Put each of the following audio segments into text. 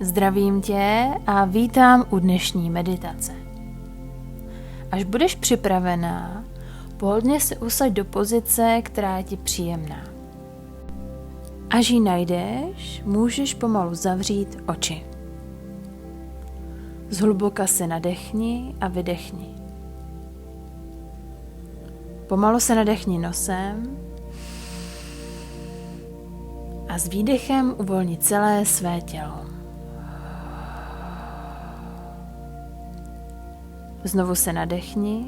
Zdravím tě a vítám u dnešní meditace. Až budeš připravená, pohodlně se usaď do pozice, která je ti příjemná. Až ji najdeš, můžeš pomalu zavřít oči. Zhluboka se nadechni a vydechni. Pomalu se nadechni nosem a s výdechem uvolni celé své tělo. Znovu se nadechni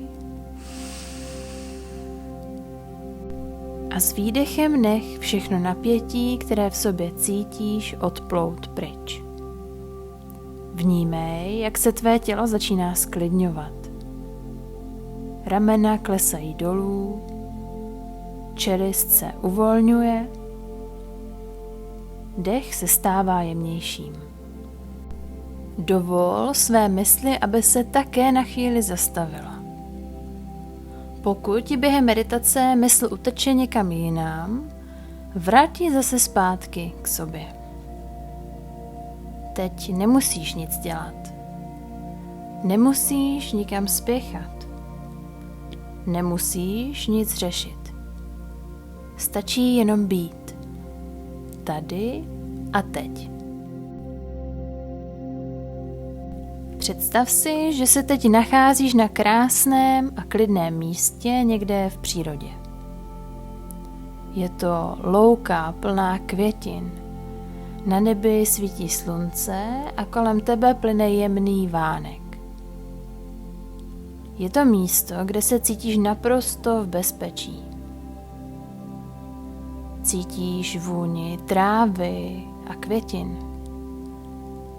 a s výdechem nech všechno napětí, které v sobě cítíš, odplout pryč. Vnímej, jak se tvé tělo začíná zklidňovat. Ramena klesají dolů, čelist se uvolňuje, dech se stává jemnějším. Dovol své mysli, aby se také na chvíli zastavila. Pokud ti během meditace mysl uteče někam jinam, vrať ji zase zpátky k sobě. Teď nemusíš nic dělat. Nemusíš nikam spěchat. Nemusíš nic řešit. Stačí jenom být. Tady a teď. Představ si, že se teď nacházíš na krásném a klidném místě někde v přírodě. Je to louka plná květin. Na nebi svítí slunce a kolem tebe plyne jemný vánek. Je to místo, kde se cítíš naprosto v bezpečí. Cítíš vůni trávy a květin.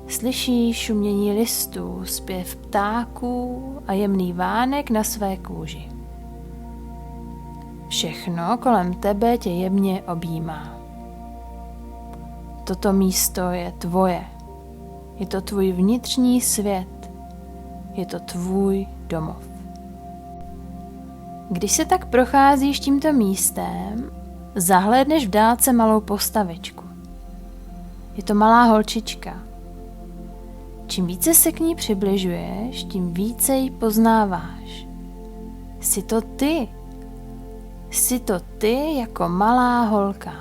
Slyšíš šumění listů, zpěv ptáků a jemný vánek na své kůži. Všechno kolem tebe tě jemně objímá. Toto místo je tvoje. Je to tvůj vnitřní svět. Je to tvůj domov. Když se tak procházíš tímto místem, zahlédneš v dálce malou postavičku. Je to malá holčička. Čím více se k ní přibližuješ, tím více ji poznáváš. Jsi to ty. Jsi to ty jako malá holka.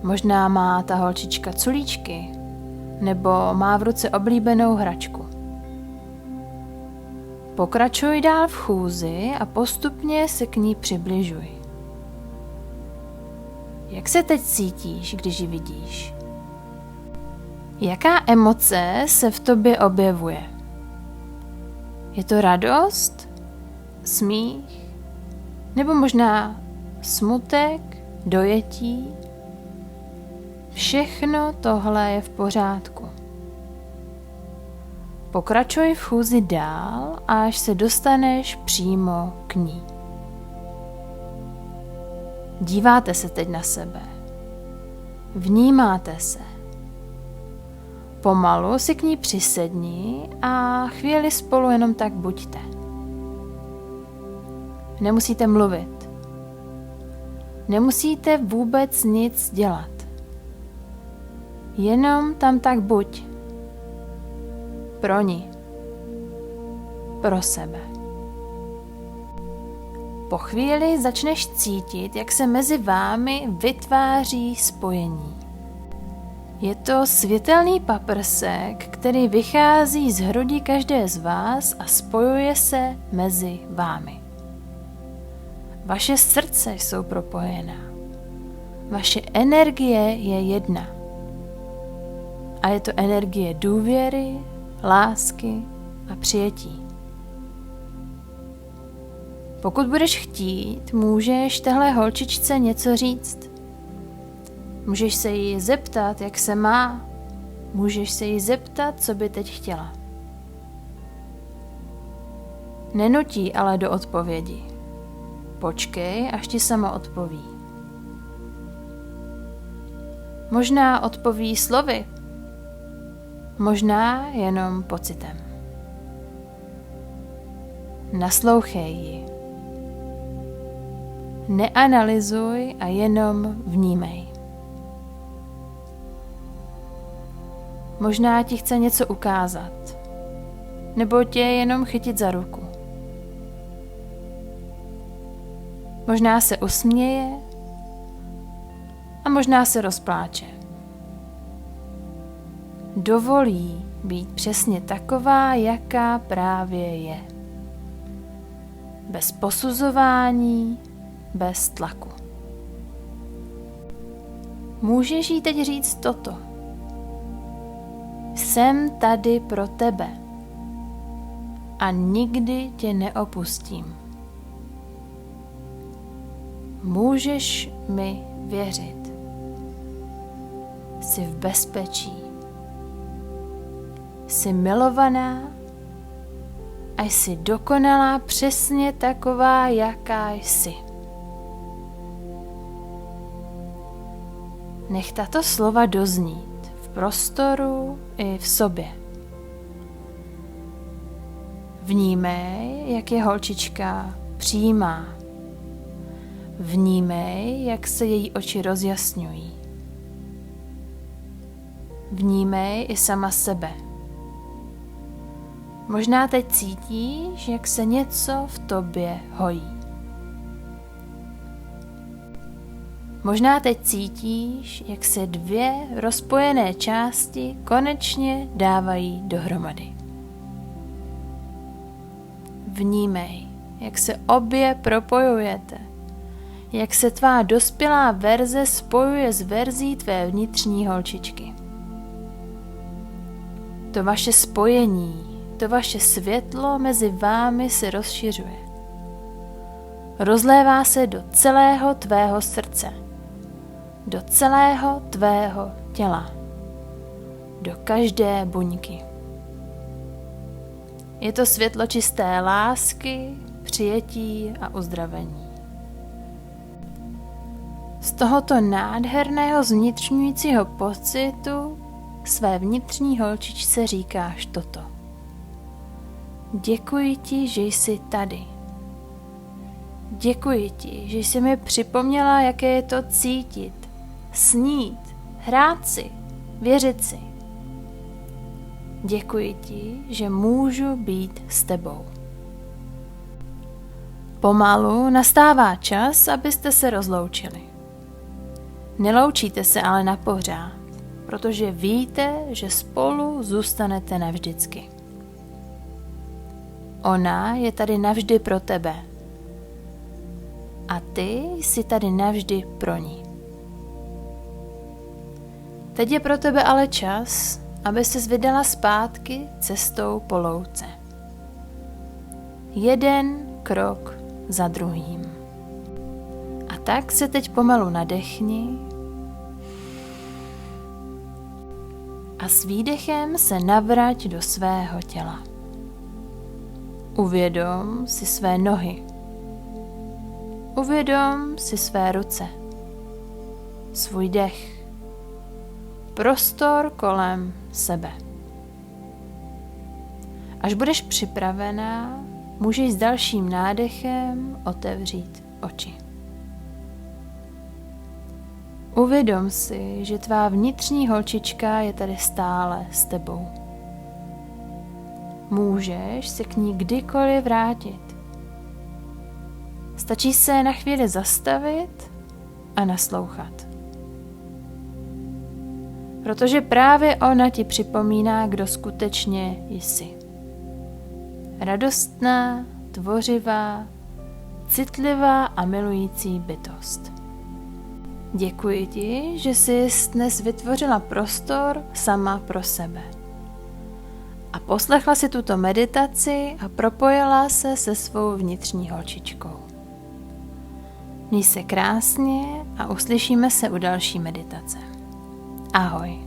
Možná má ta holčička culíčky, nebo má v ruce oblíbenou hračku. Pokračuj dál v chůzi a postupně se k ní přibližuj. Jak se teď cítíš, když ji vidíš? Jaká emoce se v tobě objevuje? Je to radost? Smích? Nebo možná smutek? Dojetí? Všechno tohle je v pořádku. Pokračuj v chůzi dál, až se dostaneš přímo k ní. Díváte se teď na sebe. Vnímáte se. Pomalu si k ní přisedni a chvíli spolu jenom tak buďte. Nemusíte mluvit. Nemusíte vůbec nic dělat. Jenom tam tak buď. Pro ní. Pro sebe. Po chvíli začneš cítit, jak se mezi vámi vytváří spojení. Je to světelný paprsek, který vychází z hrudi každé z vás a spojuje se mezi vámi. Vaše srdce jsou propojená. Vaše energie je jedna. A je to energie důvěry, lásky a přijetí. Pokud budeš chtít, můžeš téhle holčičce něco říct. Můžeš se jí zeptat, jak se má. Můžeš se jí zeptat, co by teď chtěla. Nenutí ale do odpovědi. Počkej, až ti sama odpoví. Možná odpoví slovy, možná jenom pocitem. Naslouchej ji. Neanalyzuj a jenom vnímej. Možná ti chce něco ukázat, nebo tě jenom chytit za ruku. Možná se usměje a možná se rozpláče. Dovolí být přesně taková, jaká právě je. Bez posuzování, bez tlaku. Můžeš jí teď říct toto. Jsem tady pro tebe a nikdy tě neopustím. Můžeš mi věřit. Jsi v bezpečí. Jsi milovaná a jsi dokonalá přesně taková, jaká jsi. Nech tato slova doznít v prostoru i v sobě. Vnímej, jak je holčička přijímá. Vnímej, jak se její oči rozjasňují. Vnímej i sama sebe. Možná teď cítíš, jak se něco v tobě hojí. Možná teď cítíš, jak se dvě rozpojené části konečně dávají dohromady. Vnímej, jak se obě propojujete, jak se tvá dospělá verze spojuje s verzí tvé vnitřní holčičky. To vaše spojení, to vaše světlo mezi vámi se rozšiřuje. Rozlévá se do celého tvého srdce, do celého tvého těla, do každé buňky. Je to světlo čisté lásky, přijetí a uzdravení. Z tohoto nádherného zvnitřňujícího pocitu své vnitřní holčičce říkáš toto. Děkuji ti, že jsi tady. Děkuji ti, že jsi mi připomněla, jaké je to cítit, snít, hrát si, věřit si. Děkuji ti, že můžu být s tebou. Pomalu nastává čas, abyste se rozloučili. Neloučíte se ale na pořád, protože víte, že spolu zůstanete navždycky. Ona je tady navždy pro tebe. A ty jsi tady navždy pro ní. Teď je pro tebe ale čas, aby ses vydala zpátky cestou po louce. Jeden krok za druhým. A tak se teď pomalu nadechni a s výdechem se navrať do svého těla. Uvědom si své nohy. Uvědom si své ruce. Svůj dech. Prostor kolem sebe. Až budeš připravená, můžeš s dalším nádechem otevřít oči. Uvědom si, že tvá vnitřní holčička je tady stále s tebou. Můžeš se k ní kdykoliv vrátit. Stačí se na chvíli zastavit a naslouchat. Protože právě ona ti připomíná, kdo skutečně jsi. Radostná, tvořivá, citlivá a milující bytost. Děkuji ti, že jsi dnes vytvořila prostor sama pro sebe. A poslechla si tuto meditaci a propojila se se svou vnitřní holčičkou. Měj se krásně a uslyšíme se u další meditace. Ahoj.